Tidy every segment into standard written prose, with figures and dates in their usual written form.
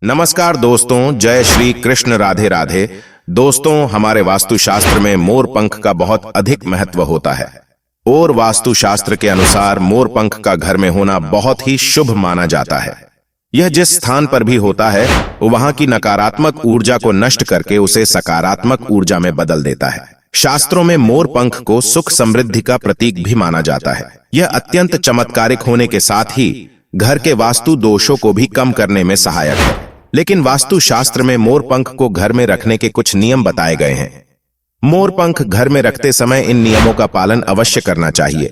नमस्कार दोस्तों, जय श्री कृष्ण, राधे राधे। दोस्तों, हमारे वास्तुशास्त्र में मोर पंख का बहुत अधिक महत्व होता है और वास्तुशास्त्र के अनुसार मोर पंख का घर में होना बहुत ही शुभ माना जाता है। यह जिस स्थान पर भी होता है वहां की नकारात्मक ऊर्जा को नष्ट करके उसे सकारात्मक ऊर्जा में बदल देता है। शास्त्रों में मोर पंख को सुख समृद्धि का प्रतीक भी माना जाता है। यह अत्यंत चमत्कारिक होने के साथ ही घर के वास्तु दोषों को भी कम करने में सहायक है। लेकिन वास्तु शास्त्र में मोर पंख को घर में रखने के कुछ नियम बताए गए हैं। मोर पंख घर में रखते समय इन नियमों का पालन अवश्य करना चाहिए,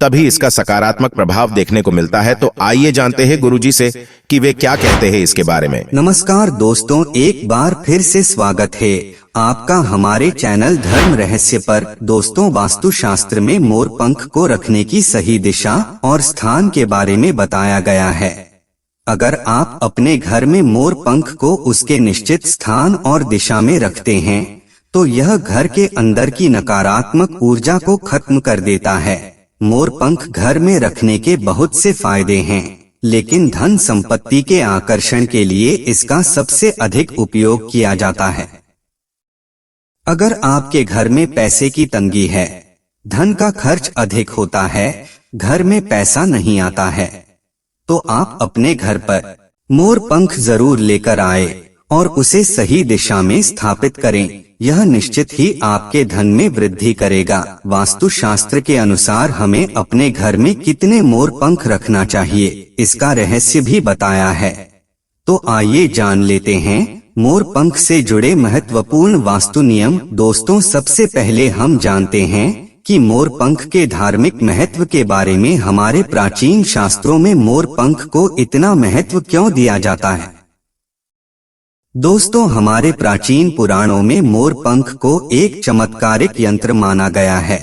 तभी इसका सकारात्मक प्रभाव देखने को मिलता है। तो आइए जानते हैं गुरुजी से कि वे क्या कहते हैं इसके बारे में। नमस्कार दोस्तों, एक बार फिर से स्वागत है आपका हमारे चैनल धर्म रहस्य पर। दोस्तों, वास्तुशास्त्र में मोर पंख को रखने की सही दिशा और स्थान के बारे में बताया गया है। अगर आप अपने घर में मोर पंख को उसके निश्चित स्थान और दिशा में रखते हैं तो यह घर के अंदर की नकारात्मक ऊर्जा को खत्म कर देता है। मोर पंख घर में रखने के बहुत से फायदे हैं, लेकिन धन संपत्ति के आकर्षण के लिए इसका सबसे अधिक उपयोग किया जाता है। अगर आपके घर में पैसे की तंगी है, धन का खर्च अधिक होता है, घर में पैसा नहीं आता है, तो आप अपने घर पर मोर पंख जरूर लेकर आए और उसे सही दिशा में स्थापित करें। यह निश्चित ही आपके धन में वृद्धि करेगा। वास्तुशास्त्र के अनुसार हमें अपने घर में कितने मोर पंख रखना चाहिए, इसका रहस्य भी बताया है। तो आइए जान लेते हैं मोर पंख से जुड़े महत्वपूर्ण वास्तु नियम। दोस्तों, सबसे पहले हम जानते हैं कि मोर पंख के धार्मिक महत्व के बारे में। हमारे प्राचीन शास्त्रों में मोर पंख को इतना महत्व क्यों दिया जाता है? दोस्तों, हमारे प्राचीन पुराणों में मोर पंख को एक चमत्कारिक यंत्र माना गया है।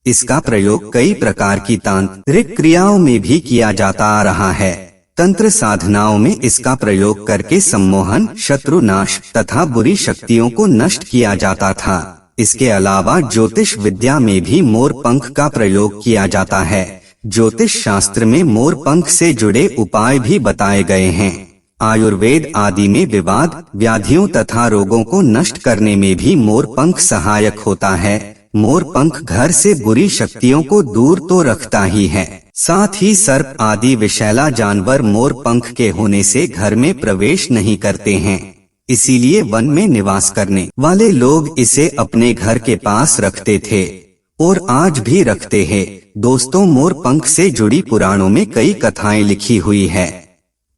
इसका प्रयोग कई प्रकार की तांत्रिक क्रियाओं में भी किया जाता आ रहा है। तंत्र साधनाओं में इसका प्रयोग करके सम्मोहन, शत्रुनाश तथा बुरी शक्तियों को नष्ट किया जाता था। इसके अलावा ज्योतिष विद्या में भी मोर पंख का प्रयोग किया जाता है। ज्योतिष शास्त्र में मोर पंख से जुड़े उपाय भी बताए गए हैं। आयुर्वेद आदि में विवाद, व्याधियों तथा रोगों को नष्ट करने में भी मोर पंख सहायक होता है। मोर पंख घर से बुरी शक्तियों को दूर तो रखता ही है, साथ ही सर्प आदि विषैला जानवर मोर पंख के होने से घर में प्रवेश नहीं करते हैं। इसीलिए वन में निवास करने वाले लोग इसे अपने घर के पास रखते थे और आज भी रखते हैं। दोस्तों, मोर पंख से जुड़ी पुराणों में कई कथाएं लिखी हुई है।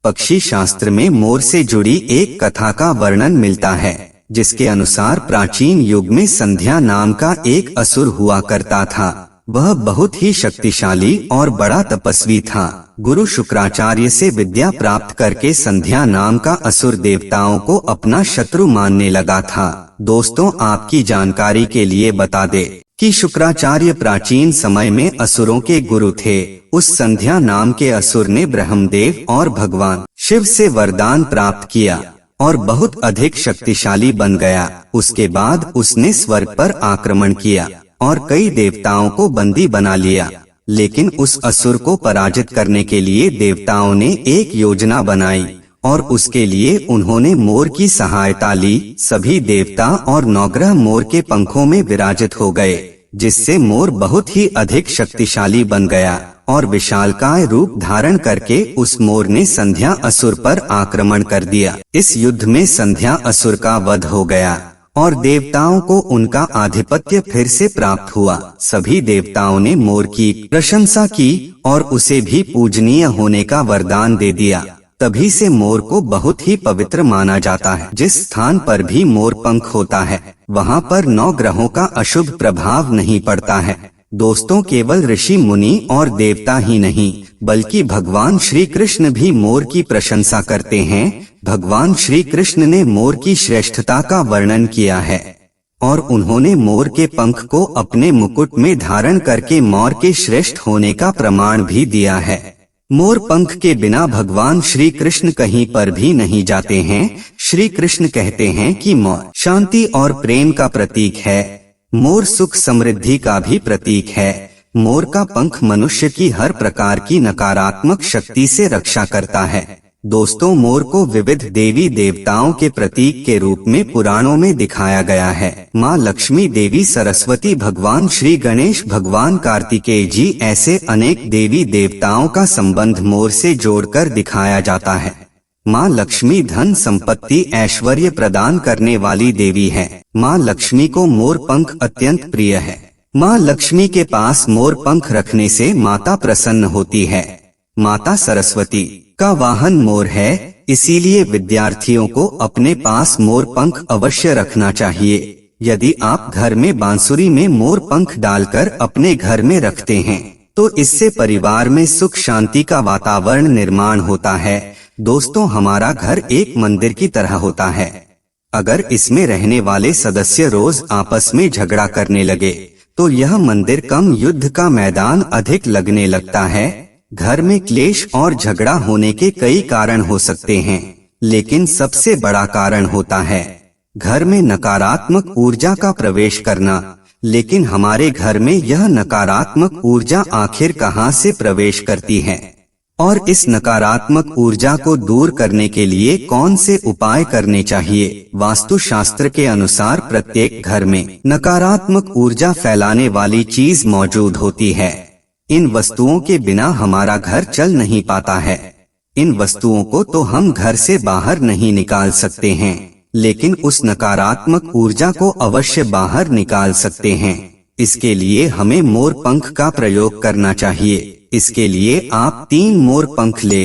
पक्षी शास्त्र में मोर से जुड़ी एक कथा का वर्णन मिलता है, जिसके अनुसार प्राचीन युग में संध्या नाम का एक असुर हुआ करता था। वह बहुत ही शक्तिशाली और बड़ा तपस्वी था। गुरु शुक्राचार्य से विद्या प्राप्त करके संध्या नाम का असुर देवताओं को अपना शत्रु मानने लगा था। दोस्तों, आपकी जानकारी के लिए बता दे कि शुक्राचार्य प्राचीन समय में असुरों के गुरु थे। उस संध्या नाम के असुर ने ब्रह्मदेव और भगवान शिव से वरदान प्राप्त किया और बहुत अधिक शक्तिशाली बन गया। उसके बाद उसने स्वर्ग पर आक्रमण किया और कई देवताओं को बंदी बना लिया। लेकिन उस असुर को पराजित करने के लिए देवताओं ने एक योजना बनाई और उसके लिए उन्होंने मोर की सहायता ली। सभी देवता और नौग्रह मोर के पंखों में विराजित हो गए, जिससे मोर बहुत ही अधिक शक्तिशाली बन गया और विशालकाय रूप धारण करके उस मोर ने संध्या असुर पर आक्रमण कर दिया। इस युद्ध में संध्या असुर का वध हो गया और देवताओं को उनका आधिपत्य फिर से प्राप्त हुआ। सभी देवताओं ने मोर की प्रशंसा की और उसे भी पूजनीय होने का वरदान दे दिया। तभी से मोर को बहुत ही पवित्र माना जाता है। जिस स्थान पर भी मोर पंख होता है वहाँ पर 9 ग्रहों का अशुभ प्रभाव नहीं पड़ता है। दोस्तों, केवल ऋषि मुनि और देवता ही नहीं बल्कि भगवान श्री कृष्ण भी मोर की प्रशंसा करते हैं। भगवान श्री कृष्ण ने मोर की श्रेष्ठता का वर्णन किया है और उन्होंने मोर के पंख को अपने मुकुट में धारण करके मोर के श्रेष्ठ होने का प्रमाण भी दिया है। मोर पंख के बिना भगवान श्री कृष्ण कहीं पर भी नहीं जाते हैं। श्री कृष्ण कहते हैं कि मोर शांति और प्रेम का प्रतीक है। मोर सुख समृद्धि का भी प्रतीक है। मोर का पंख मनुष्य की हर प्रकार की नकारात्मक शक्ति से रक्षा करता है। दोस्तों, मोर को विविध देवी देवताओं के प्रतीक के रूप में पुराणों में दिखाया गया है। माँ लक्ष्मी, देवी सरस्वती, भगवान श्री गणेश, भगवान कार्तिकेय जी, ऐसे अनेक देवी देवताओं का संबंध मोर से जोड़कर दिखाया जाता है। माँ लक्ष्मी धन संपत्ति ऐश्वर्य प्रदान करने वाली देवी है। माँ लक्ष्मी को मोर पंख अत्यंत प्रिय है। माँ लक्ष्मी के पास मोर पंख रखने से माता प्रसन्न होती है। माता सरस्वती का वाहन मोर है, इसीलिए विद्यार्थियों को अपने पास मोर पंख अवश्य रखना चाहिए। यदि आप घर में बांसुरी में मोर पंख डालकर अपने घर में रखते हैं तो इससे परिवार में सुख शांति का वातावरण निर्माण होता है। दोस्तों, हमारा घर एक मंदिर की तरह होता है। अगर इसमें रहने वाले सदस्य रोज आपस में झगड़ा करने लगे तो यह मंदिर कम, युद्ध का मैदान अधिक लगने लगता है। घर में क्लेश और झगड़ा होने के कई कारण हो सकते हैं, लेकिन सबसे बड़ा कारण होता है घर में नकारात्मक ऊर्जा का प्रवेश करना। लेकिन हमारे घर में यह नकारात्मक ऊर्जा आखिर कहां से प्रवेश करती है और इस नकारात्मक ऊर्जा को दूर करने के लिए कौन से उपाय करने चाहिए? वास्तु शास्त्र के अनुसार प्रत्येक घर में नकारात्मक ऊर्जा फैलाने वाली चीज मौजूद होती है। इन वस्तुओं के बिना हमारा घर चल नहीं पाता है। इन वस्तुओं को तो हम घर से बाहर नहीं निकाल सकते हैं, लेकिन उस नकारात्मक ऊर्जा को अवश्य बाहर निकाल सकते हैं। इसके लिए हमें मोर पंख का प्रयोग करना चाहिए। इसके लिए आप 3 मोर पंख ले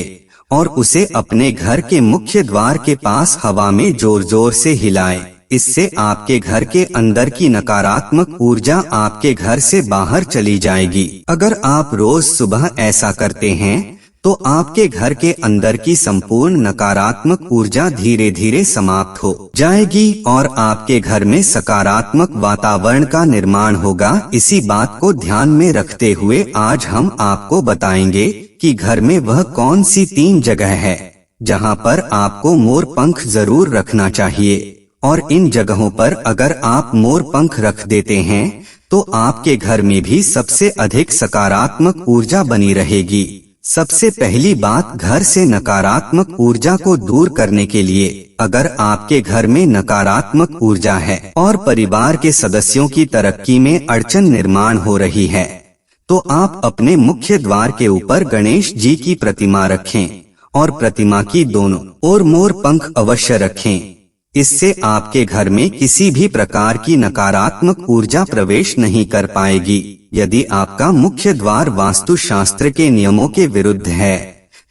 और उसे अपने घर के मुख्य द्वार के पास हवा में जोर जोर से हिलाएं। इससे आपके घर के अंदर की नकारात्मक ऊर्जा आपके घर से बाहर चली जाएगी। अगर आप रोज सुबह ऐसा करते हैं तो आपके घर के अंदर की संपूर्ण नकारात्मक ऊर्जा धीरे धीरे समाप्त हो जाएगी और आपके घर में सकारात्मक वातावरण का निर्माण होगा। इसी बात को ध्यान में रखते हुए आज हम आपको बताएंगे कि घर में वह कौन सी 3 जगह है जहां पर आपको मोर पंख जरूर रखना चाहिए। और इन जगहों पर अगर आप मोर पंख रख देते हैं तो आपके घर में भी सबसे अधिक सकारात्मक ऊर्जा बनी रहेगी। सबसे पहली बात, घर से नकारात्मक ऊर्जा को दूर करने के लिए अगर आपके घर में नकारात्मक ऊर्जा है और परिवार के सदस्यों की तरक्की में अड़चन निर्माण हो रही है तो आप अपने मुख्य द्वार के ऊपर गणेश जी की प्रतिमा रखें और प्रतिमा की दोनों ओर मोर पंख अवश्य रखें। इससे आपके घर में किसी भी प्रकार की नकारात्मक ऊर्जा प्रवेश नहीं कर पाएगी। यदि आपका मुख्य द्वार वास्तु शास्त्र के नियमों के विरुद्ध है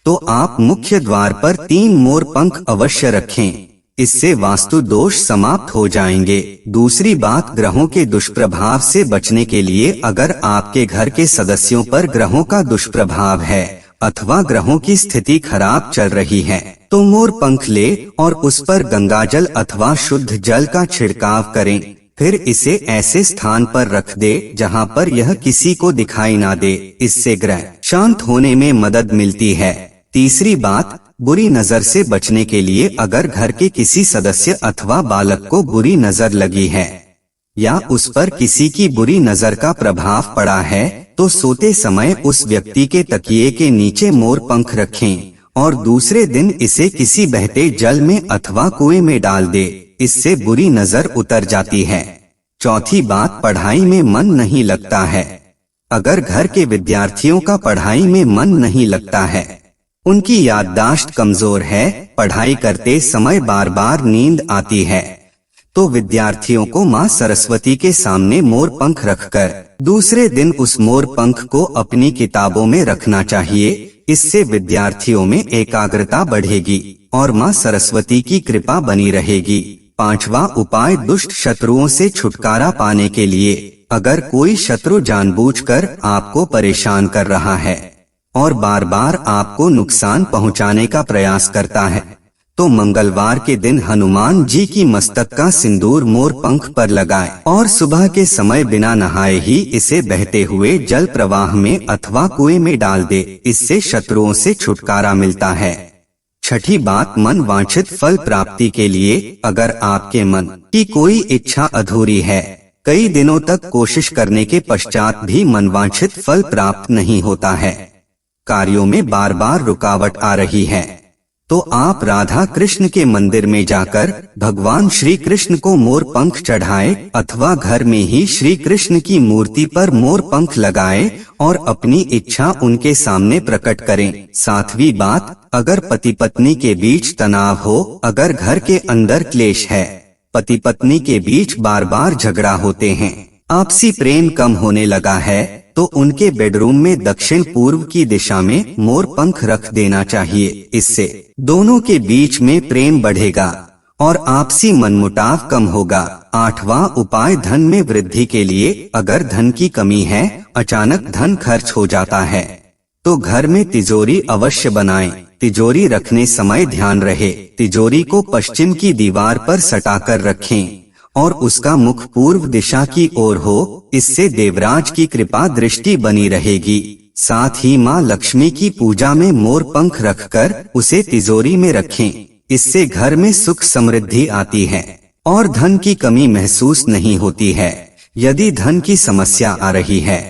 तो आप मुख्य द्वार पर 3 मोर पंख अवश्य रखें। इससे वास्तु दोष समाप्त हो जाएंगे। दूसरी बात, ग्रहों के दुष्प्रभाव से बचने के लिए अगर आपके घर के सदस्यों पर ग्रहों का दुष्प्रभाव है अथवा ग्रहों की स्थिति खराब चल रही है तो मोर पंख ले और उस पर गंगाजल अथवा शुद्ध जल का छिड़काव करें। फिर इसे ऐसे स्थान पर रख दे जहां पर यह किसी को दिखाई ना दे। इससे ग्रह शांत होने में मदद मिलती है। तीसरी बात, बुरी नजर से बचने के लिए अगर घर के किसी सदस्य अथवा बालक को बुरी नजर लगी है या उस पर किसी की बुरी नजर का प्रभाव पड़ा है तो सोते समय उस व्यक्ति के तकिए के नीचे मोर पंख रखें और दूसरे दिन इसे किसी बहते जल में अथवा कुएं में डाल दे। इससे बुरी नजर उतर जाती है। चौथी बात, पढ़ाई में मन नहीं लगता है। अगर घर के विद्यार्थियों का पढ़ाई में मन नहीं लगता है, उनकी याददाश्त कमजोर है, पढ़ाई करते समय बार बार नींद आती है, तो विद्यार्थियों को माँ सरस्वती के सामने मोर पंख रखकर दूसरे दिन उस मोर पंख को अपनी किताबों में रखना चाहिए। इससे विद्यार्थियों में एकाग्रता बढ़ेगी और माँ सरस्वती की कृपा बनी रहेगी। 5वां उपाय, दुष्ट शत्रुओं से छुटकारा पाने के लिए अगर कोई शत्रु जानबूझकर आपको परेशान कर रहा है और बार बार आपको नुकसान पहुंचाने का प्रयास करता है तो मंगलवार के दिन हनुमान जी की मस्तक का सिंदूर मोर पंख पर लगाएं और सुबह के समय बिना नहाए ही इसे बहते हुए जल प्रवाह में अथवा कुएं में डाल दे। इससे शत्रुओं से छुटकारा मिलता है। छठी बात, मन वांछित फल प्राप्ति के लिए अगर आपके मन की कोई इच्छा अधूरी है, कई दिनों तक कोशिश करने के पश्चात भी मनवांछित फल प्राप्त नहीं होता है, कार्यों में बार बार रुकावट आ रही है, तो आप राधा कृष्ण के मंदिर में जाकर भगवान श्री कृष्ण को मोर पंख चढ़ाए अथवा घर में ही श्री कृष्ण की मूर्ति पर मोर पंख लगाए और अपनी इच्छा उनके सामने प्रकट करें। सातवीं बात, अगर पति पत्नी के बीच तनाव हो, अगर घर के अंदर क्लेश है, पति पत्नी के बीच बार बार झगड़ा होते हैं, आपसी प्रेम कम होने लगा है, तो उनके बेडरूम में दक्षिण पूर्व की दिशा में मोर पंख रख देना चाहिए। इससे दोनों के बीच में प्रेम बढ़ेगा और आपसी मनमुटाव कम होगा। आठवां उपाय, धन में वृद्धि के लिए, अगर धन की कमी है, अचानक धन खर्च हो जाता है, तो घर में तिजोरी अवश्य बनाएं। तिजोरी रखने समय ध्यान रहे तिजोरी को पश्चिम की दीवार पर सटाकर रखें और उसका मुख पूर्व दिशा की ओर हो, इससे देवराज की कृपा दृष्टि बनी रहेगी। साथ ही माँ लक्ष्मी की पूजा में मोर पंख रखकर उसे तिजोरी में रखें, इससे घर में सुख समृद्धि आती है और धन की कमी महसूस नहीं होती है। यदि धन की समस्या आ रही है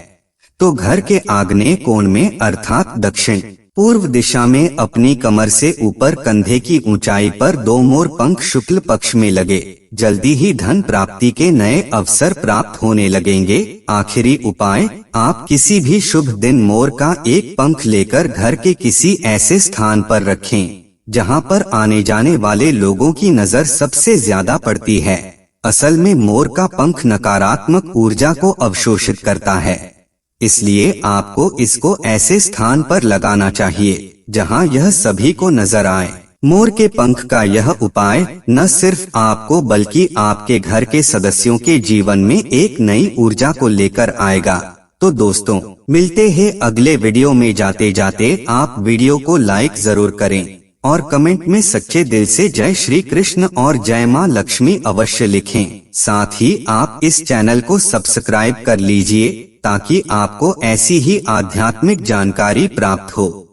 तो घर के आग्नेय कोण में अर्थात दक्षिण पूर्व दिशा में अपनी कमर से ऊपर कंधे की ऊंचाई पर 2 मोर पंख शुक्ल पक्ष में लगे। जल्दी ही धन प्राप्ति के नए अवसर प्राप्त होने लगेंगे। आखिरी उपाय, आप किसी भी शुभ दिन मोर का एक पंख लेकर घर के किसी ऐसे स्थान पर रखें जहां पर आने जाने वाले लोगों की नजर सबसे ज्यादा पड़ती है। असल में मोर का पंख नकारात्मक ऊर्जा को अवशोषित करता है, इसलिए आपको इसको ऐसे स्थान पर लगाना चाहिए जहां यह सभी को नजर आए। मोर के पंख का यह उपाय न सिर्फ आपको बल्कि आपके घर के सदस्यों के जीवन में एक नई ऊर्जा को लेकर आएगा। तो दोस्तों, मिलते हैं अगले वीडियो में। जाते जाते आप वीडियो को लाइक जरूर करें और कमेंट में सच्चे दिल से जय श्री कृष्ण और जय मां लक्ष्मी अवश्य लिखें। साथ ही आप इस चैनल को सब्सक्राइब कर लीजिए ताकि आपको ऐसी ही आध्यात्मिक जानकारी प्राप्त हो।